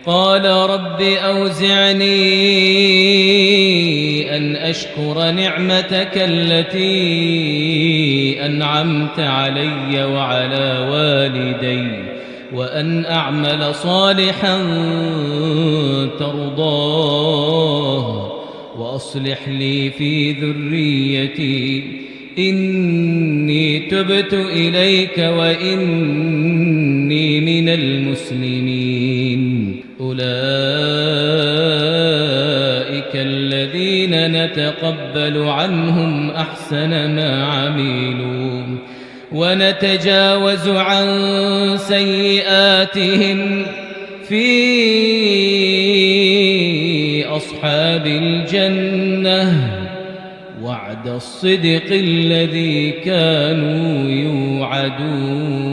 قال رب أوزعني أن أشكر نعمتك التي أنعمت علي وعلى والدي وأن أعمل صالحا ترضاه وأصلح لي في ذريتي إني تبت إليك وإني من المسلمين. أولئك الذين نتقبل عنهم أحسن ما عملوا ونتجاوز عن سيئاتهم في أصحاب الجنة وعد الصدق الذي كانوا يوعدون.